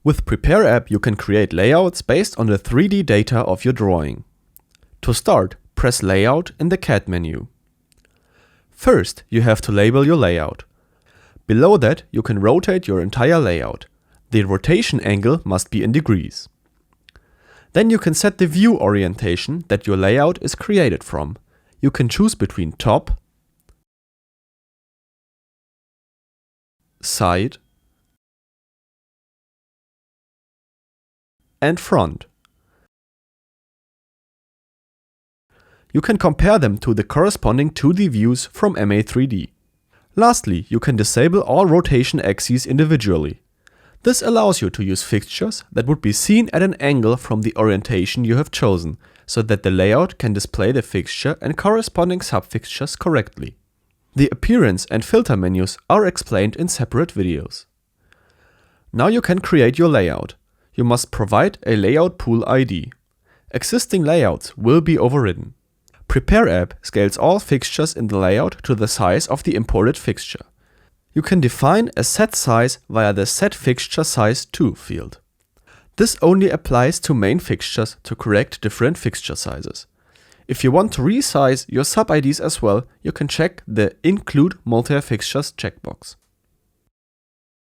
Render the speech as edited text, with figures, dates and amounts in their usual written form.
With Prepare app, you can create layouts based on the 3D data of your drawing. To start, press Layout in the CAD menu. First, you have to label your layout. Below that, you can rotate your entire layout. The rotation angle must be in degrees. Then you can set the view orientation that your layout is created from. You can choose between top, side, and front. You can compare them to the corresponding 2D views from MA3D. Lastly, you can disable all rotation axes individually. This allows you to use fixtures that would be seen at an angle from the orientation you have chosen, so that the layout can display the fixture and corresponding subfixtures correctly. The appearance and filter menus are explained in separate videos. Now you can create your layout. You must provide a layout pool ID. Existing layouts will be overridden. Prepare app scales all fixtures in the layout to the size of the imported fixture. You can define a set size via the Set Fixture Size To field. This only applies to main fixtures to correct different fixture sizes. If you want to resize your sub-IDs as well, you can check the Include Multi-Fixtures checkbox.